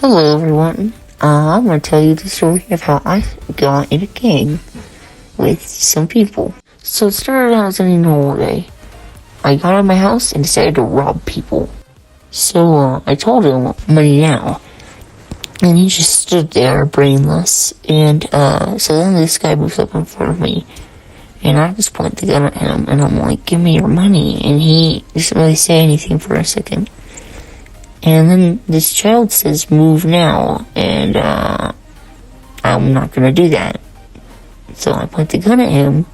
Hello everyone. I'm going to tell you the story of how I got in a gang with some people. So it started out as any normal day. I got out of my house and decided to rob people. So I told him, money now. And he just stood there brainless. And so then this guy moves up in front of me. And I just point the gun at him and I'm like, give me your money. And he doesn't really say anything for a second. And then this child says, move now, and I'm not gonna do that. So I point the gun at him,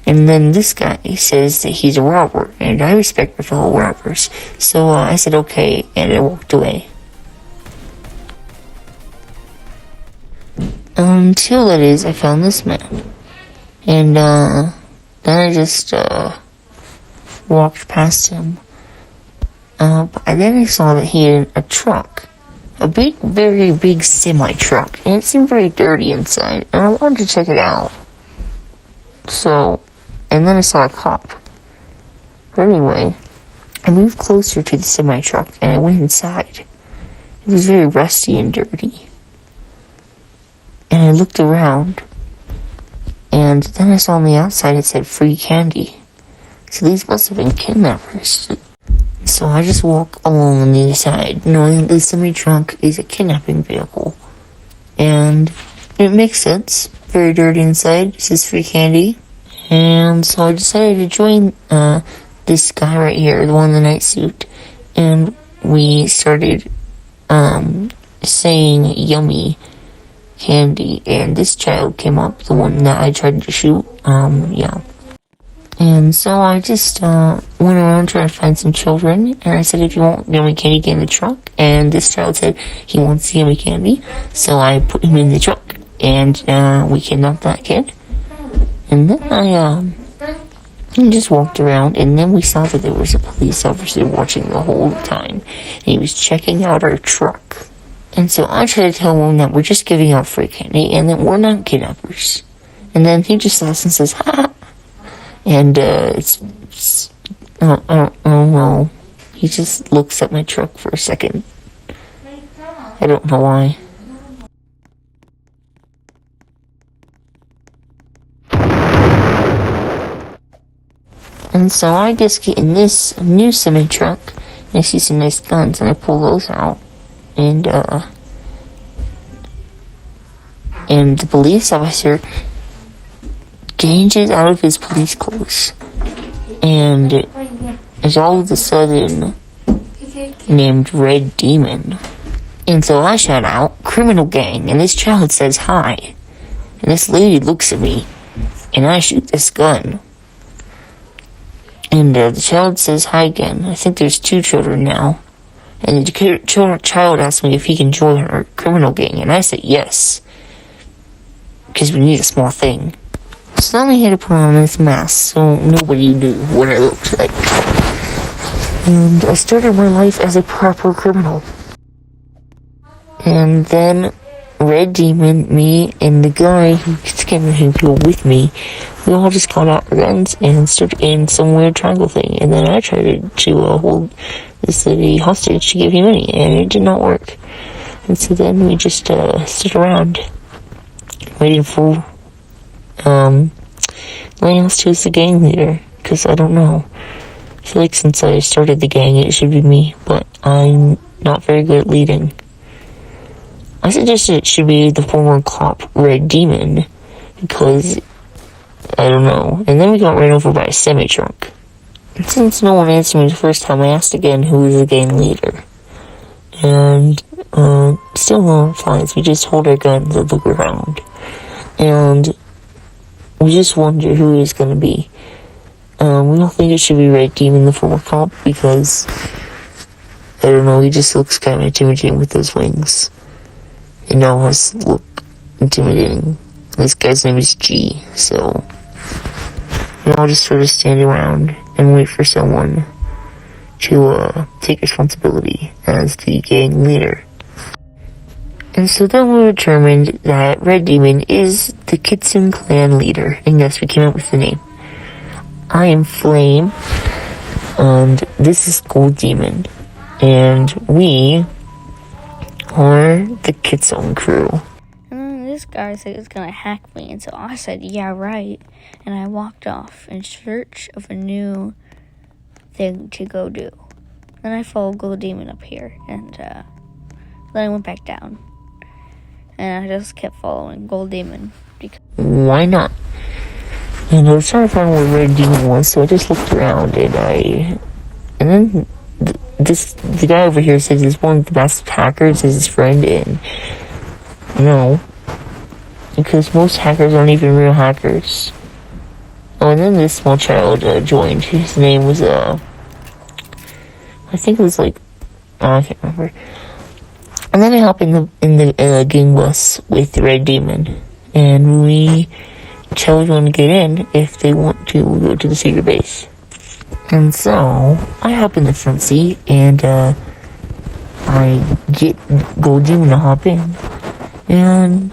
and then this guy says that he's a robber, and I respect my fellow robbers. So I said, okay, and I walked away. Until that is, I found this man. And then I just walked past him. And then I saw that he had a truck. A big, very big semi-truck. And it seemed very dirty inside. And I wanted to check it out. So, and then I saw a cop. But anyway, I moved closer to the semi-truck and I went inside. It was very rusty and dirty. And I looked around. And then I saw on the outside it said free candy. So these must have been kidnappers. So I just walk along on the other side, knowing that the semi-truck is a kidnapping vehicle. And it makes sense. Very dirty inside. This is free candy. And so I decided to join this guy right here, the one in the night suit. And we started saying yummy candy. And this child came up, the one that I tried to shoot. Yeah. And so I just went around trying to find some children, and I said, if you want yummy candy, get in the truck. And this child said he wants yummy candy, so I put him in the truck, and we kidnapped that kid. And then I just walked around, and then we saw that there was a police officer watching the whole time, and he was checking out our truck. And so I tried to tell him that we're just giving out free candy, and that we're not kidnappers. And then he just laughs and says, ha! And, I don't know. He just looks at my truck for a second. I don't know why. And so I just get in this new semi-truck, and I see some nice guns, and I pull those out. And the police officer changes out of his police clothes and is all of a sudden named Red Demon. And so I shout out, criminal gang, and this child says hi. And this lady looks at me, and I shoot this gun. And the child says hi again. I think there's 2 children now. And the child asks me if he can join our criminal gang, and I say yes. Because we need a small thing. So then we had to put on this mask so nobody knew what I looked like. And I started my life as a proper criminal. And then Red Demon, me, and the guy who came people with me, we all just got out our guns and stood in some weird triangle thing. And then I tried to hold this lady hostage to give me money, and it did not work. And so then we just stood around waiting for Lance who's the gang leader, because I don't know. I feel like since I started the gang, it should be me, but I'm not very good at leading. I suggested it should be the former cop, Red Demon, because, I don't know. And then we got ran over by a semi-truck. And since no one answered me the first time, I asked again who was the gang leader. And, still no replies. We just hold our guns and look around. And we just wonder who he's gonna be. We don't think it should be Red Demon, the former cop, because, I don't know, he just looks kind of intimidating with those wings. And all of us look intimidating. This guy's name is G, so we all just sort of stand around and wait for someone to take responsibility as the gang leader. And so then we determined that Red Demon is the Kitson clan leader, and yes, we came up with the name. I am Flame, and this is Gold Demon. And we or the Kitsune crew. And then this guy said he was gonna hack me, and so I said, yeah, right. And I walked off in search of a new thing to go do. Then I followed Gold Demon up here, and then I went back down. And I just kept following Gold Demon. Why not? And I was trying to find where Red Demon was, so I just looked around, and then the guy over here says he's one of the best hackers as his friend, and no, because most hackers aren't even real hackers. Oh, and then this small child joined. His name was I think it was like, I can't remember. And then I hop in the gang bus with the Red Demon, and we tell everyone to get in if they want to go to the secret base. And so I hop in the front seat, and I get Gold Demon to hop in, and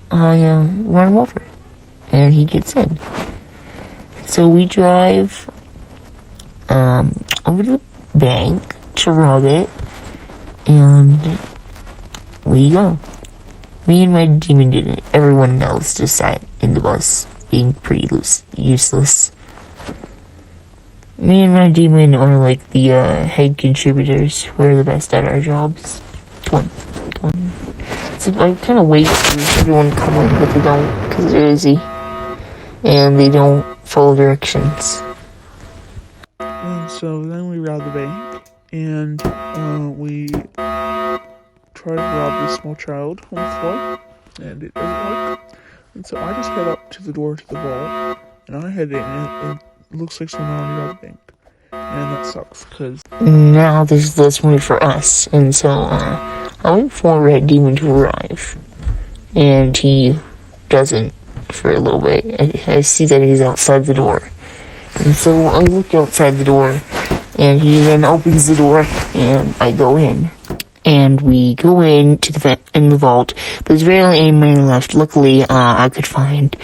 I run him over, and he gets in. So we drive over to the bank to rob it, and we go. Me and Red Demon didn't. Everyone else just sat in the bus, being pretty useless. Me and Red Demon are like the head contributors. We're the best at our jobs. Come on. So I kind of wait for everyone to come in, but they don't, because they're busy. And they don't follow directions. And so then we robbed the bank, and we try to rob this small child on the floor, and it doesn't work. And so I just head up to the door to the vault, and I head in, and it looks like someone already robbed the bank. And that sucks, because now there's less money for us, and so I wait for Red Demon to arrive, and he doesn't for a little bit. I see that he's outside the door, and so I look outside the door, and he then opens the door, and I go in. And we go into the vault, but there's barely any money left. Luckily, I could find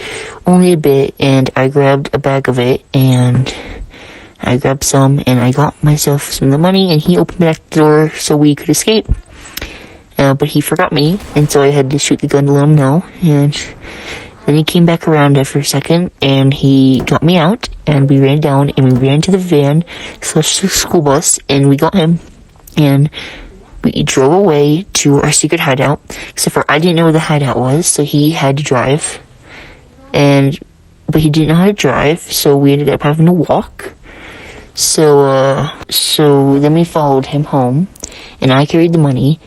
only a bit, and I grabbed a bag of it, and I grabbed some, and I got myself some of the money, and he opened back the door so we could escape. But he forgot me, and so I had to shoot the gun to let him know, and then he came back around after a second, and he got me out, and we ran down, and we ran to the van, / the school bus, and we got him, and we drove away to our secret hideout, except for I didn't know where the hideout was, so he had to drive, but he didn't know how to drive, so we ended up having to walk. So then we followed him home, and I carried the money,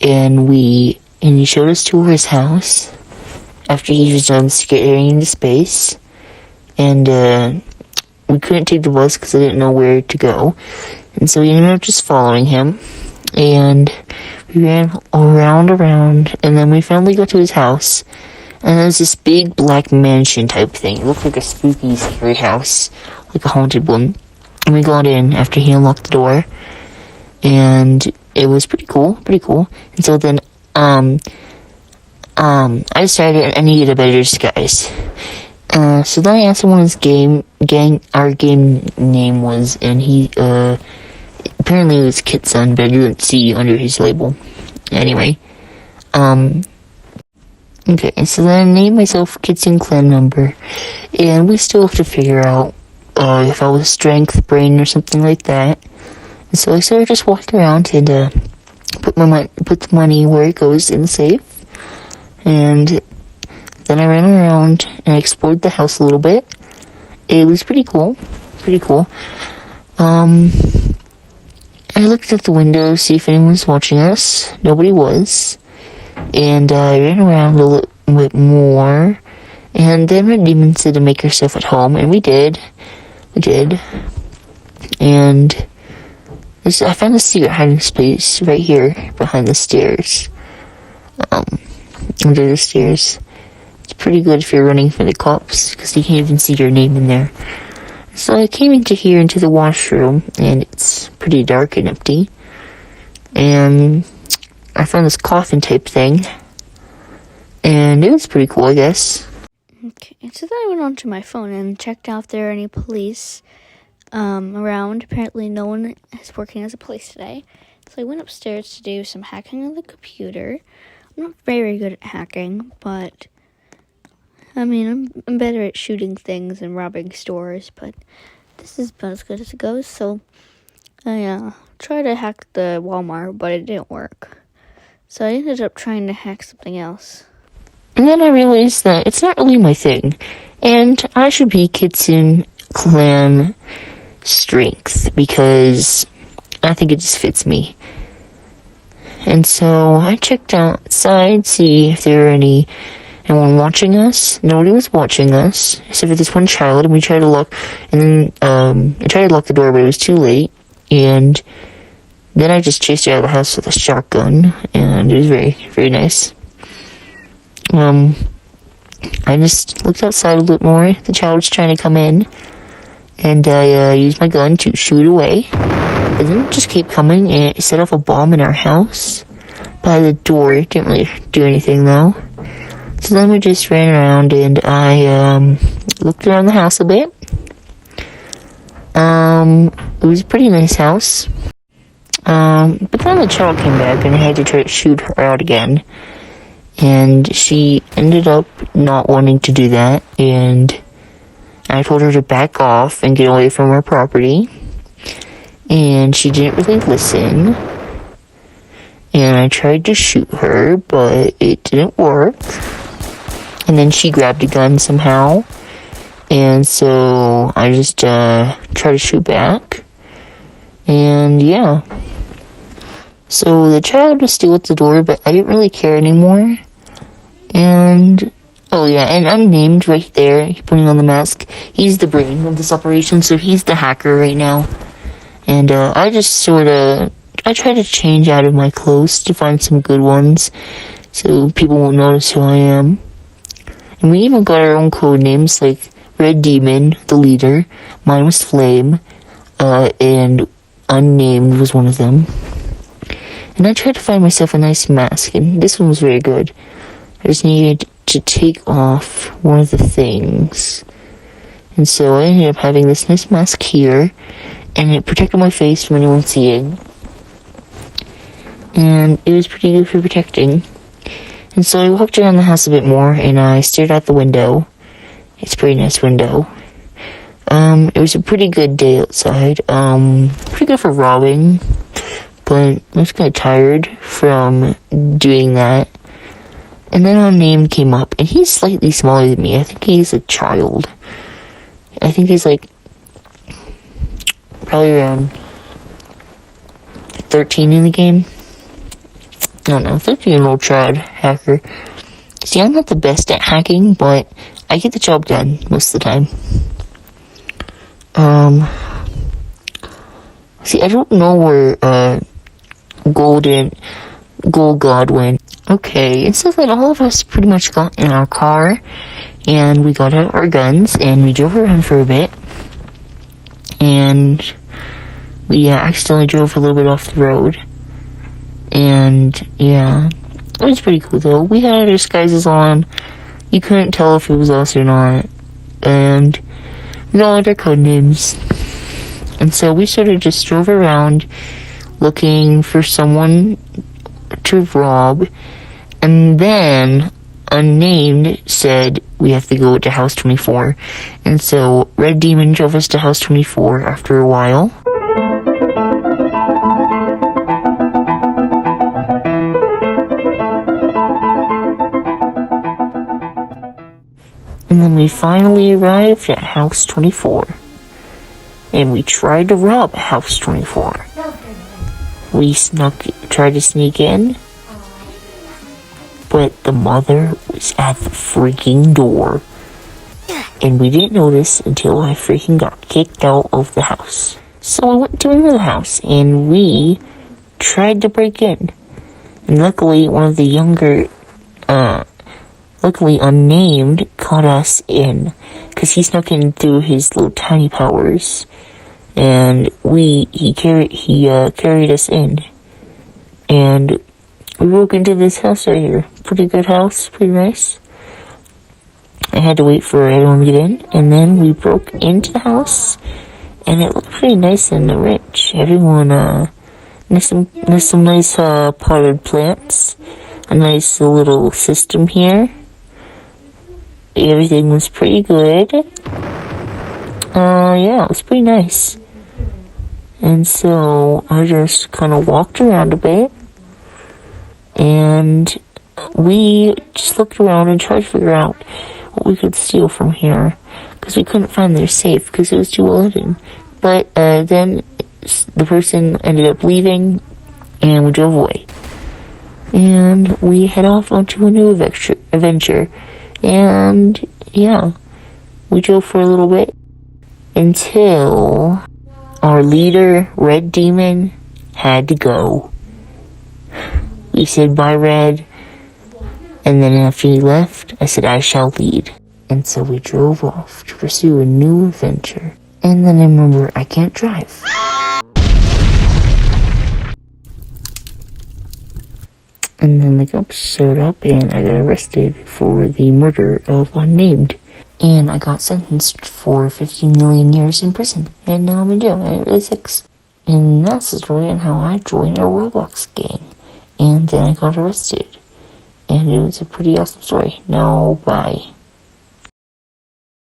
and he showed us to his house after he was done scaring into space, and we couldn't take the bus because I didn't know where to go, and so we ended up just following him, and we ran around, and then we finally got to his house, and there was this big black mansion type thing. It looked like a spooky, scary house, like a haunted one. And we got in after he unlocked the door, and it was pretty cool. And so then, I decided I needed a better disguise. So then I asked him what his our game name was, and he, apparently it was Kitsune, but I didn't see under his label. Anyway, okay, so then I named myself Kitsune Clan Member, and we still have to figure out if I was strength, brain, or something like that. And so I started just walking around and put the money where it goes in the safe. And then I ran around and I explored the house a little bit. It was pretty cool. I looked at the window to see if anyone was watching us. Nobody was. And I ran around a little bit more. And then Red Demon said to make yourself at home, and we did. And I found a secret hiding space right here behind the stairs. Under the stairs. It's pretty good if you're running from the cops, because you can't even see your name in there. So I came into the washroom, and it's pretty dark and empty. And I found this coffin type thing. And it was pretty cool, I guess. Okay, so then I went onto my phone and checked out if there are any police around. Apparently no one is working as a police today. So I went upstairs to do some hacking on the computer. I'm not very good at hacking, but I mean, I'm better at shooting things and robbing stores, but this is about as good as it goes. So I tried to hack the Walmart, but it didn't work. So I ended up trying to hack something else. And then I realized that it's not really my thing, and I should be Kitsune Clan strength because I think it just fits me. And so I checked outside, see if there were anyone watching us. Nobody was watching us, except for this one child, and we tried to lock, and then I tried to lock the door, but it was too late, and then I just chased her out of the house with a shotgun, and it was very, very nice. I just looked outside a little more. The child was trying to come in, and I used my gun to shoot away. But then it just kept coming, and it set off a bomb in our house by the door. It didn't really do anything, though. So then we just ran around, and I looked around the house a bit. It was a pretty nice house. But then the child came back, and I had to try to shoot her out again. And she ended up not wanting to do that, and I told her to back off and get away from our property. And she didn't really listen. And I tried to shoot her, but it didn't work. And then she grabbed a gun somehow. And so I just tried to shoot back. And yeah. So the child was still at the door, but I didn't really care anymore. And, oh yeah, and unnamed right there, putting on the mask. He's the brain of this operation, so he's the hacker right now. And I try to change out of my clothes to find some good ones, so people won't notice who I am. And we even got our own code names, like Red Demon, the leader. Mine was Flame, and Unnamed was one of them. And I tried to find myself a nice mask, and this one was very good. I just needed to take off one of the things. And so I ended up having this nice mask here, and it protected my face from anyone seeing. And it was pretty good for protecting. And so I walked around the house a bit more, and I stared out the window. It's a pretty nice window. It was a pretty good day outside. Pretty good for robbing, but I was kind of tired from doing that. And then Unnamed came up, and he's slightly smaller than me. I think he's a child. I think he's like probably around 13 in the game. I don't know, 13-year-old child hacker. See, I'm not the best at hacking, but I get the job done most of the time. See, I don't know where Gold God went. Okay, it says that all of us pretty much got in our car, and we got out our guns, and we drove around for a bit, and we accidentally drove a little bit off the road, and yeah, it was pretty cool though. We had our disguises on, you couldn't tell if it was us or not, and we got all our code names, and so we sort of just drove around looking for someone to rob, and then Unnamed said we have to go to House 24, and so Red Demon drove us to House 24 after a while. And then we finally arrived at House 24, and we tried to rob House 24. We tried to sneak in, but the mother was at the freaking door, and we didn't notice until I freaking got kicked out of the house. So I went to another house, and we tried to break in, and luckily one of the younger, luckily Unnamed caught us in, because he snuck in through his little tiny powers, and he carried us in, and we broke into this house right here. Pretty good house, pretty nice. I had to wait for everyone to get in, and then we broke into the house, and it looked pretty nice and rich. Everyone, There's some nice potted plants. A nice little system here. Everything was pretty good. Yeah, it was pretty nice. And so I just kind of walked around a bit. And we just looked around and tried to figure out what we could steal from here. Because we couldn't find their safe because it was too well hidden. But then the person ended up leaving and we drove away. And we head off onto a new adventure. And yeah, we drove for a little bit until our leader, Red Demon, had to go. We said bye, Red. And then after he left, I said I shall lead. And so we drove off to pursue a new adventure. And then I remember I can't drive. And then the cops showed up and I got arrested for the murder of unnamed. And I got sentenced for 15 million years in prison. And now I'm in jail at 86. And that's the story on how I joined a Roblox gang. And then I got arrested. And it was a pretty awesome story. Now, bye.